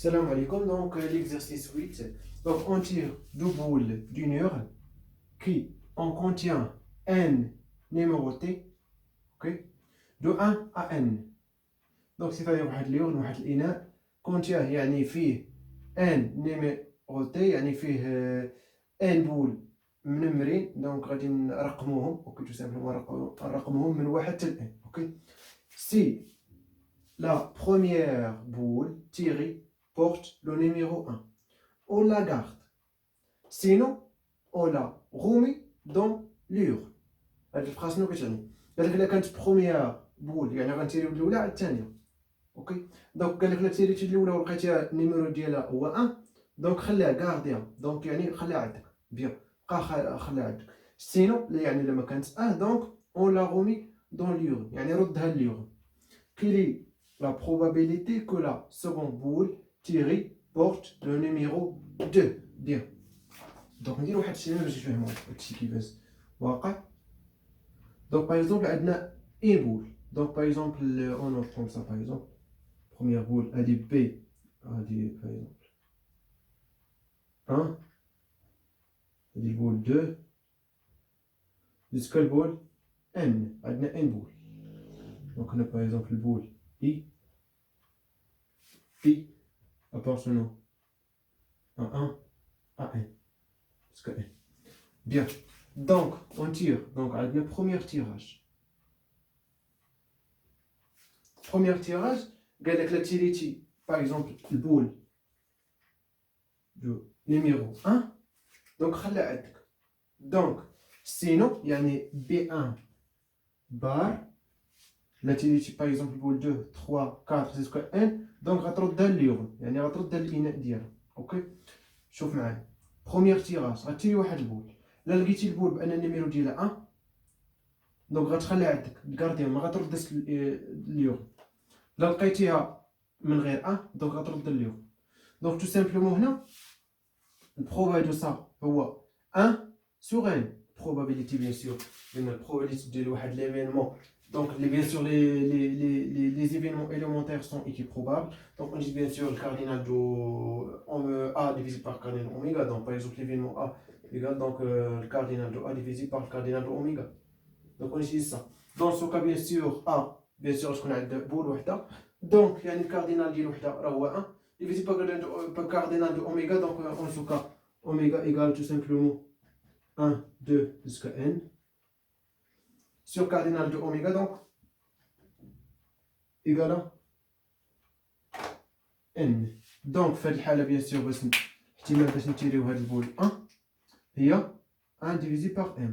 Salam alaikum, donc l'exercice 8. Donc on tire deux boules d'une heure qui en contient n numéroté, ok, de 1 à n. Donc c'est-à-dire واحد اليورن واحد الإناء contient يعني فيه n numéroté يعني فيه n بول منمرين. donc غادي نرقموهم اوكي تو سامبلومون نرقموهم من واحد حتى ل n. ok. Si la première boule tirée porte le numéro 1, on la garde. Sinon, on la remet dans l'urne. هاد الفرق شنو كتعني؟ قال لك إلا كانت بروميير بول يعني غنتيريو الأولى على الثانية. اوكي. دونك قال لك إلا تيريتي الأولى ولقيتيها النيميرو ديالها هو 1، دونك خليها كارديها، دونك يعني خليها عندك. بيان، بقى خليها عندك. سينو يعني إلا ما كانت دونك اون لا رومي دون l'urne يعني ردها لليورن. كيلي la probabilité que la seconde boule tirée porte le numéro 2. Bien. Donc ندير واحد الشيء باش نفهموا هادشي كيفاش واقع. Donc par exemple عندنا une boule. Donc par exemple on prend ça par exemple. Première boule هادي B هادي par exemple 1 هادي البول 2 jusqu'à البول N. عندنا N boule. Donc on a par exemple le boule I appartenant à 1 à N jusqu'à N. Bien. Donc on tire. Donc عندنا premier tirage. Premier tirage قال لك لا تيريتي par exemple البول دو numéro 1 donc خليها عندك. donc sinon يعني B1 بار لا تيريتي par exemple البول 2 3 4 jusqu'à N donc غتردها لليورن يعني غتردها للإناء ديالها. اوكي. شوف معايا بروميير تيراج غتيري واحد البول، لا لقيتي البول بان النيميرو ديالها 1 دونك غتخليها عندك تكارديها ما غتردش لليورن. لا لقيتيها من غير 1 دونك غترد لليورن. دونك تو سامبلومون هنا البروبا دو سا هو 1 sur n. probabilité bien sûr لان البروبابيليتي ديال واحد ليفينمون donc bien sûr les événements élémentaires sont équiprobables. Donc on dit bien sûr le cardinal de A divisé par le cardinal oméga. Donc par exemple l'événement A égale donc le cardinal de A divisé par le cardinal de oméga. Donc on utilise ça. Dans ce cas bien sûr A bien sûr شكون عند بول وحده donc يعني الكاردينال ديال وحده راه هو 1 divisé par le cardinal de oméga. donc en ce cas oméga égale tout simplement 1 2 jusqu'à n sur cardinal de oméga donc égale à n. donc في هذه الحاله bien sûr باش احتمال باش نتيريو هذا البول 1 هي 1 divisé par m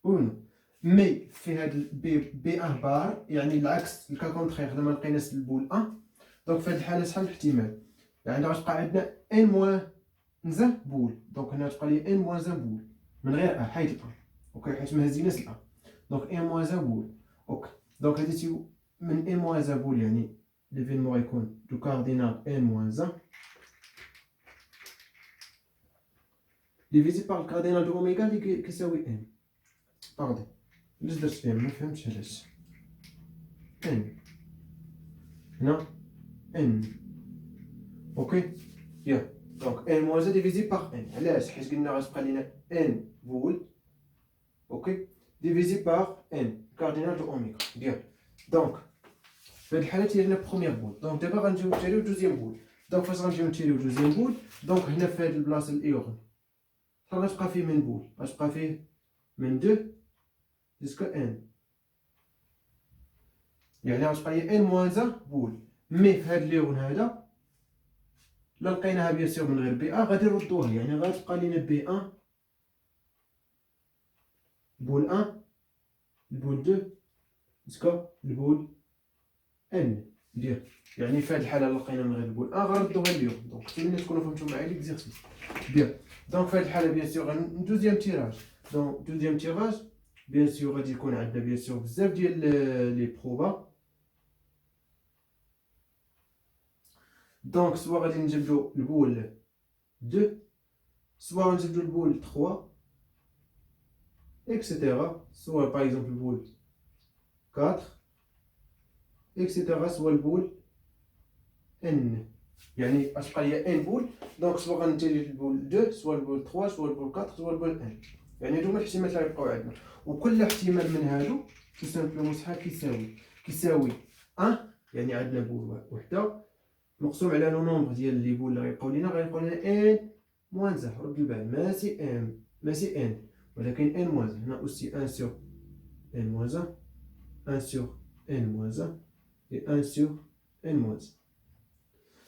ou non. مي في هاد بي 1 بار يعني العكس الكا كونترير لما لقيناش البول 1 دونك في هاد الحاله شحال الاحتمال يعني غتبقى عندنا ان موان 1 بول. دونك هنا تبقى لي ان موان 1 بول من غير حيت الان اوكي حيت ما هزيناش الان دونك ان موان 1 بول. اوكي دونك هادي من ان موان 1 بول يعني ليفينمون غيكون دو كاردينال ان موان 1 ديفيزي بار الكاردينال دو اوميغا اللي كيساوي ان. باردون علاش درت فيها ما فهمتش علاش ان هنا ان. اوكي يا دونك ان موان 1 ديفيزي باغ ان علاش حيت قلنا غتبقى لينا ان بول اوكي ديفيزي باغ ان كاردينال دو اوميغا. بيان دونك في هاد الحاله تيرنا بروميير بول. دونك دابا غنجيو نتيريو دوزيام بول. دونك فاش غنجيو نتيريو دوزيام بول دونك هنا في هاد البلاصه الايورن شحال غتبقى فيه من بول؟ غتبقى فيه من 2 jusqu'à n يعني غتبقى هي n موان 1 بول. مي في هاد اليورن هذا لا لقيناها بيان سور من غير بي ا غادي نردوها يعني غتبقى لينا بي 1 بول 1 البول 2 jusqu'à البول ان. بيان يعني في هاد الحاله لقينا من غير البول غنردوها اليوم. دونك نتمنى تكونوا فهمتوا معايا ليكزيرسيس. بيان دونك في هاد الحاله بيان سور دوزيام تيراج. دونك دوزيام تيراج بيان سور غادي يكون عندنا بيان سور بزاف ديال لي بروبا. دونك سوا غادي نجبدو البول 2 سوا غنجبدو البول 3 اكسيتيرا سوا باغ اكزومبل البول 4 اكسيتيرا سوا البول n. يعني غتبقى ليا n بول، دونك سوا غنتيلي البول 2 سوا البول 3 سوا البول 4 سوا البول n. يعني هادو هما الاحتمالات اللي غيبقاو عندنا، وكل احتمال من هادو تو سامبلومون شحال كيساوي 1. يعني عندنا بول وحده مقسوم على لو نومبر ديال لي بول اللي غيبقاو لينا n موان 1. رد البال ماشي n ولكن n موان 1. هنا اوسي 1 sur n moins 1 1 sur n moins 1 et 1 sur n moins 1.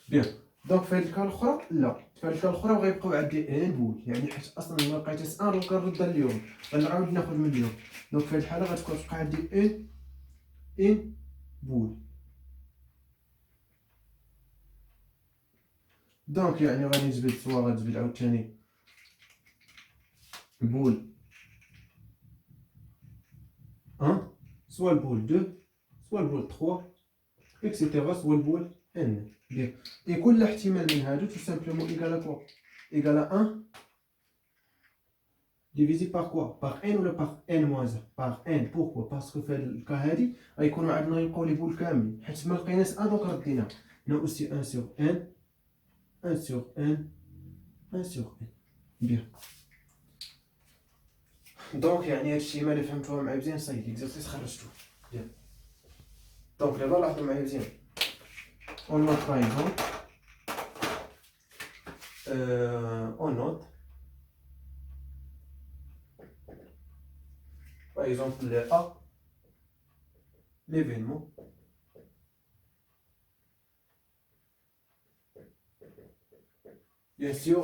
بيان دونك في هاد الكال الاخرى لا، في هاد الكال الاخرى غيبقاو عندي ان بول، يعني حيت اصلا ما لقيتش ان دونك غنردها اليوم غنعاود ناخذ من اليوم. دونك في هاد الحاله غتبقى عندي ان بول. دونك يعني غادي نجبد سوا غنجبد عاوتاني البول 1 سوا البول 2 سوا البول 3 اكسيتيرا سوا البول ان. بيان اي كل احتمال من هادو تو سامبلومون ايكال كوا؟ ايكال 1 divisé par quoi? Par n ou par n moins 1? Par n. Pourquoi? Parce que في الكا هادي غيكونوا عندنا غيبقاو لي بول كاملين، حيت ما لقيناش ان دونك ردينا. هنا اوسي 1 sur n 1 sur n 1 sur n. بيان دونك يعني هادشي ما اللي فهمتوها معايا مزيان صاي ليكزارسيس خرجتو. بيان دونك دابا لاحظوا معايا مزيان. On note par exemple on note par exemple le A, l'événement, bien sûr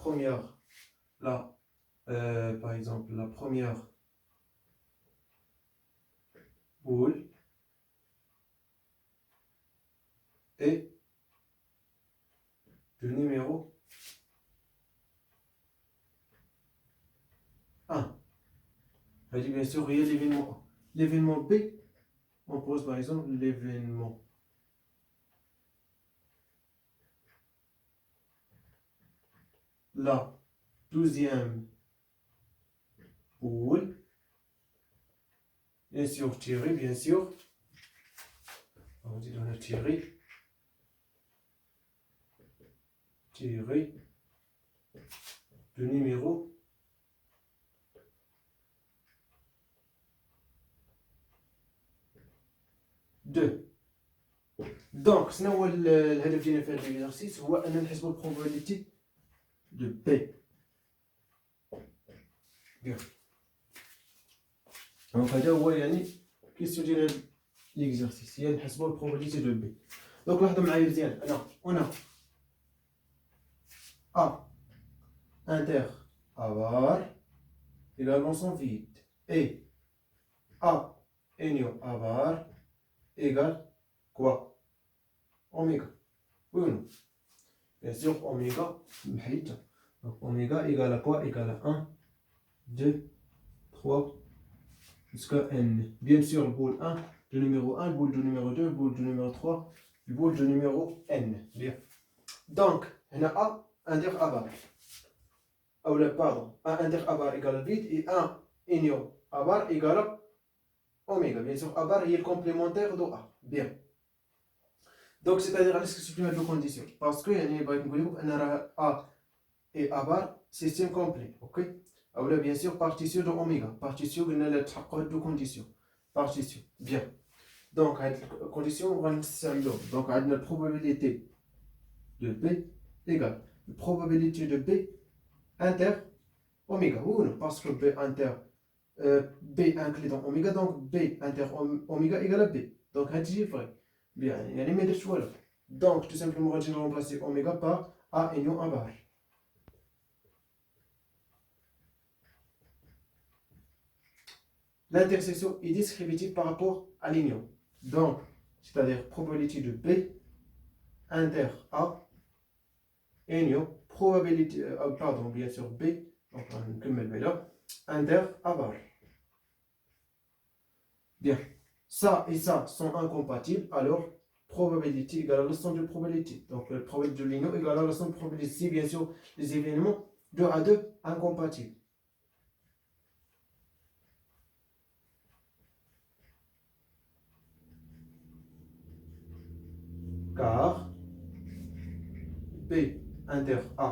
première là par exemple la première boule est du numéro 1. Je dis bien sûr, il y a l'événement A. L'événement B, on pose par exemple l'événement la 12e boule, bien sûr tiré, bien sûr. On dit on a tiré du numéro 2. Donc, شنو هو الهدف ديالنا في هذا ليكزارسيس؟ هو أننا نحسبوا البروبابيليتي دو بي. بيان دونك هذا هو يعني كيسيون ديال هاد ليكزارسيس، هي نحسبوا البروبابيليتي دو بي. دونك لاحظوا معايا مزيان، أنا هنا A inter avar égale l'ensemble vide et A union avar égale quoi? Oméga. Oui ou non? Bien sûr, oméga, donc oméga égale à quoi? Égale à 1, 2, 3, jusqu'à n. Bien sûr, le boule 1, le numéro 1, le boule du numéro 2, le boule du numéro 3, le boule du numéro n. Bien. Donc, on a A inter avar. Ou le pardon, 1 inter avar égale vide et 1 union avar égale oméga. Bien sûr, avar est le complémentaire de A. Bien. Donc, c'est-à-dire, est-ce que c'est une deux conditions? Parce que A et A bar, système complet. Ok? Alors là, bien sûr, partition de oméga. Partition, on a deux conditions. Partition. Bien. Donc, à la condition, on va nous donc, à la probabilité de B égale la probabilité de B inter oméga. Oui, non, parce que B inter B inclus dans oméga, donc B inter oméga égale à B. Donc, c'est vrai. Bien, il y a les méthodes choix. Donc, tout simplement, on va remplacer oméga par A union A bar. L'intersection est descriptive par rapport à l'union. Donc, c'est-à-dire probabilité de B inter A union probabilité pardon bien sûr B donc on là inter A bar. Bien, ça et ça sont incompatibles, alors probabilité égale à la somme de probabilité. Donc la probabilité de l'union égale à la somme de probabilité. Si bien sûr les événements 2 à 2 incompatibles. Car inter A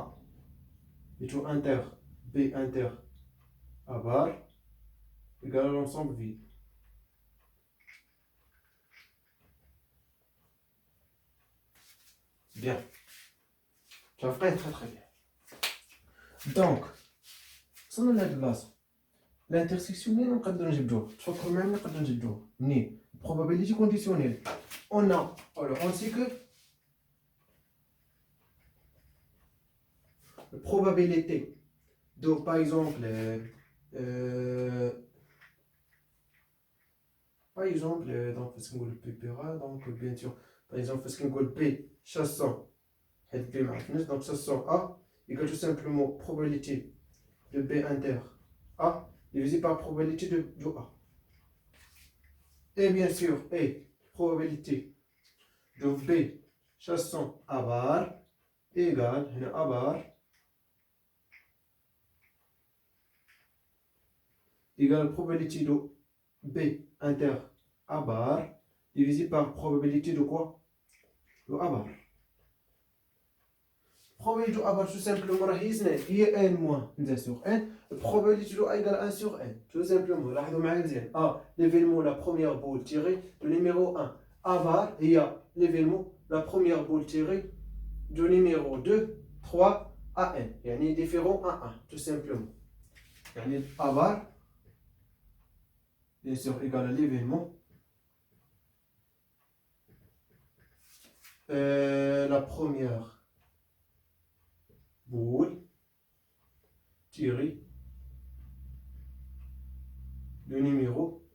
et tout inter B inter A bar égale à l'ensemble vide. Bien. Ça ferait très très bien. Donc, ça nous l'a l'intersection اللي نقدروا نجبدوها تفكروا معايا نقدروا نجبدوها منين probabilité conditionnelle on a alors on sait que la probabilité donc par exemple donc parce qu'on le PPRA donc bien sûr par exemple parce qu'on le P chassant et P معرفناش donc chassant A égale tout simplement probabilité de B inter A divisé par probabilité de A. Et bien sûr, et probabilité de B chassant A bar égale A bar égale probabilité de B inter A bar divisé par probabilité de quoi? De A bar. Probabilité de A bar tout simplement هي n moins n sur n. Probabilité de A égale 1 sur n. Tout simplement. لاحظوا معايا مزيان. A, l'événement la première boule tirée de numéro 1. A bar, il y a l'événement la première boule tirée de numéro 2, 3 à n. يعني différent à 1. Tout simplement. يعني A bar, bien sûr, égale à l'événement. La première boule tirée de numéro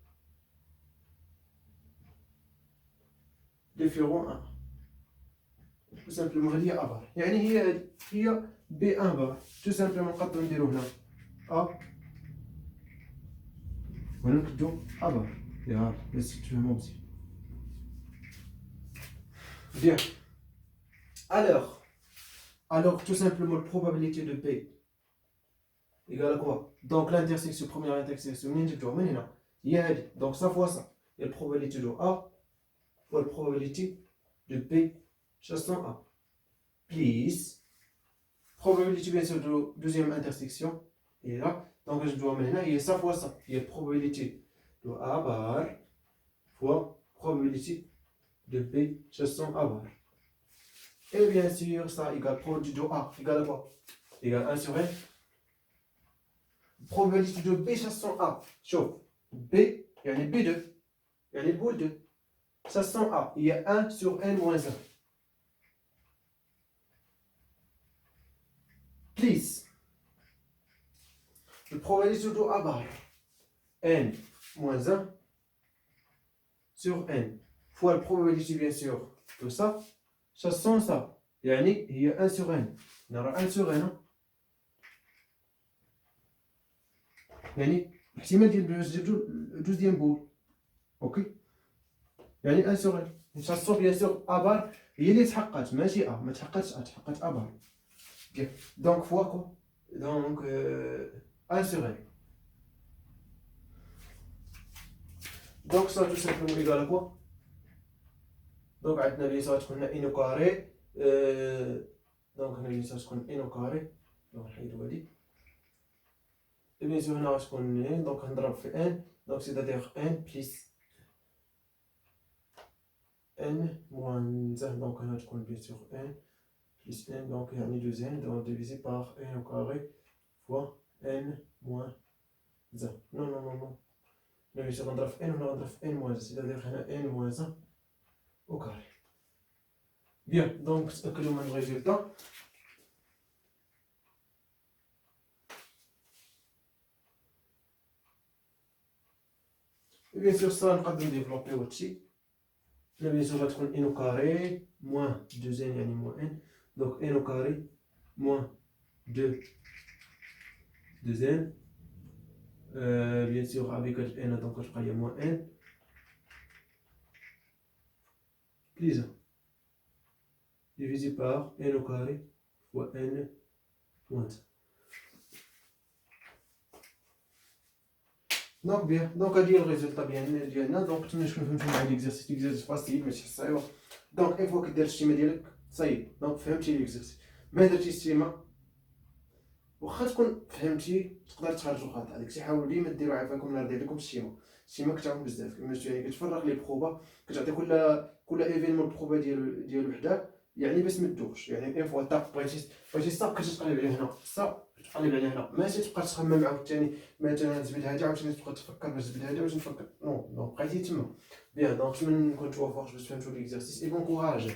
différent 1 tout simplement هذه A بار يعني هي B1 بار tout simplement نقدروا نديرو هنا A ونكتبو A بار يا ريستيتومون مزيان bien alors tout simplement la probabilité de P égale à quoi donc l'intersection première intersection منين جبتوها من هنا هي هذه donc ça fois ça et la probabilité de A fois la probabilité de P chassant A plus probabilité bien sûr de deuxième intersection et là donc je dois maintenant il y a ça fois ça il y a probabilité de A bar fois probabilité de P chassant A bar et bien sûr ça égale probabilité de A égale à quoi égale 1 sur n probabilité de B chassant A chauffe B il y a les B2 il y a les boules 2 chassant A il y a 1 sur n moins 1 plus la probabilité de A bar n moins 1 sur n fois la probabilité bien sûr de ça chassant ça يعني هي 1 sur n نرى 1 sur n يعني احتمال ديال دوزيام بول اوكي يعني 1 sur n chassant bien sûr A bar هي اللي تحققت ماشي A ما تحققتش A تحققت A bar bien donc fois quoi donc 1 sur n donc ça tout simplement égal à quoi donc عندنا bien sûr تكون n au carré donc هنا bien sûr تكون n au carré donc نحيدو هادي et bien sûr هنا غتكون n donc نضرب في n donc c'est-à-dire n plus n moins 1 donc هنا تكون bien sûr n plus n donc يعني 2n donc divisé par n au carré fois n moins 1 non non non non là bien sûr نضرب في n وهنا نضرب في n moins 1 c'est-à-dire هنا n moins 1 au carré bien donc نتأكدوا من الريزلtat et bien sûr ça نقدروا نديفلوبي هادشي là bien sûr غتكون n au carré moins 2n يعني moins n donc n au carré moins 2n bien sûr avec n donc غتبقى هي moins n plus 1 divisé par n au carré fois n moins 1 donc bien donc هادي الريزلتا ديالنا donc نتمنى تكونوا فهمتوا معايا ليكزارسيس فاسيل ماشي صعيب donc اون فوا كدير الشيما ديالك صايب دونك فهمتي ليكزارسيس ما درتي السيما واخا تكون فهمتي تقدر تخرجوا خطا، داكشي حاولوا ديما ديروا عافاكم نهار دير لكم السيما كتعاون بزاف كما شفتوا يعني كتفرغ لي بروبا كتعطي كل ايفينمون بروبا ديالو حداه يعني باش ما تدوخش يعني اون فوا طاق بغيتي صاب كتقلب عليه هنا صاب تقلب عليه هنا ماشي تبقى تخمم عاوتاني مثلا زبد هادي عاوتاني تبقى تفكر باش زبد هادي واش نفكر نو بقيتي تما بيان دونك نتمنى نكون توفقت باش فهمتوا ليكزارسيس اي بون كوراج.